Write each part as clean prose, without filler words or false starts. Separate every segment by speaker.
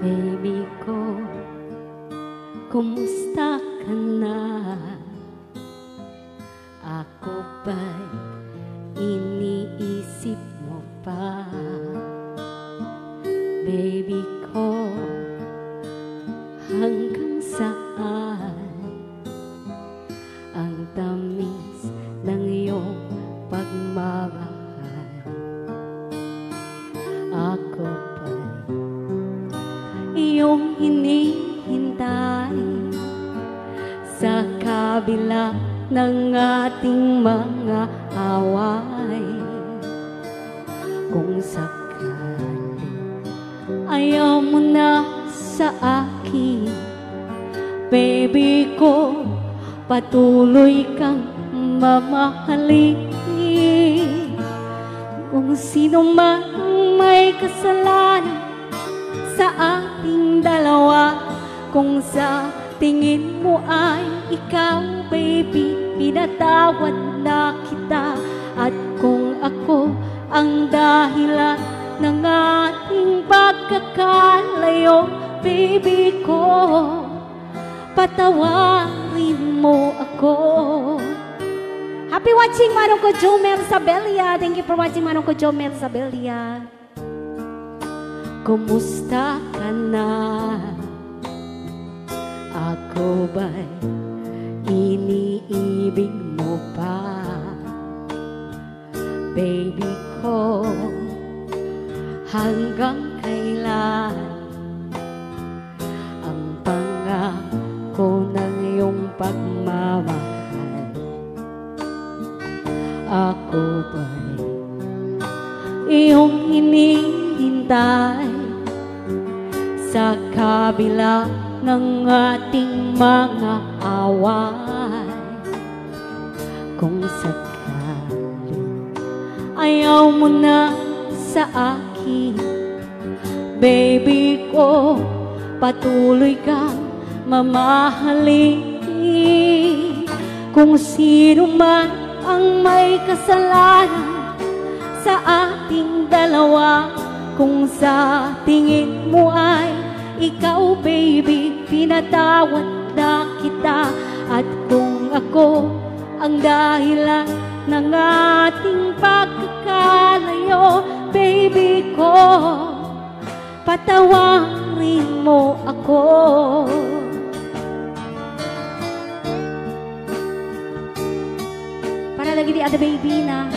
Speaker 1: Baby ko, kumusta ka na? Ako ba'y iniisip mo pa? Baby ko, hanggang saan ang tamis ng iyong pagmamahal? Ako ba'y iyong hinihintay sa kabila ng ating mga away? Kung sakali ayaw mo na sa akin, baby ko, patuloy kang mamahalin. Kung sino man may kasalanan sa ating dalawa, kung sa tingin mo ay ikaw, baby, pinatawad na kita. At kung ako ang dahilan ng ating pagkakalayo, baby ko, patawarin mo ako. Happy watching, Manong ko Jomer Sabelia. Thank you for watching, Manong ko Jomer Sabelia. Kumusta ka na? Ako ba'y iniibig mo pa? Baby ko, hanggang kailan ang pangako ng iyong pagmamahal? Ako ba'y iyong hinihintay sa kabila ng ating mga away? Kung sakali ayaw mo na sa akin, baby ko, patuloy kang mamahalin. Kung sino man ang may kasalanan sa ating dalawa, kung sa tingin mo ay ikaw, baby, pinatawad na kita. At kung ako ang dahilan ng ating pagkakalayo, baby ko, patawarin mo ako. Para lagi di ada baby na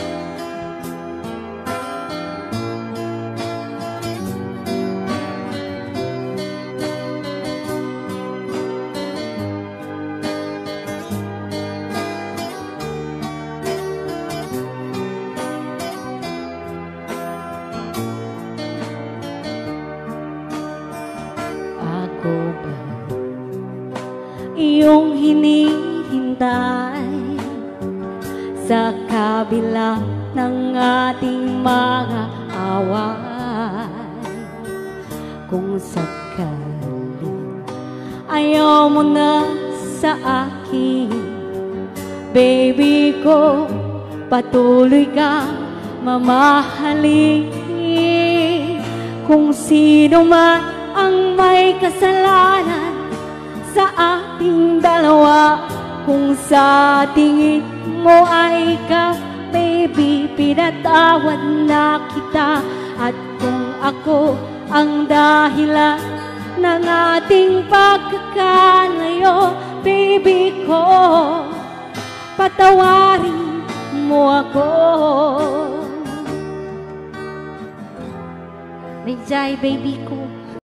Speaker 1: iyong hinihintay sa kabila ng ating mga away. Kung sakali ayaw mo na sa akin, baby ko, patuloy kang mamahalin. Kung sino man ang may kasalanan sa ating dalawa, kung sa tingin mo ay ikaw, baby, pinatawad na kita. At kung ako ang dahilan ng ating pagkakalayo, baby ko, patawarin mo ako. Rejay, baby ko.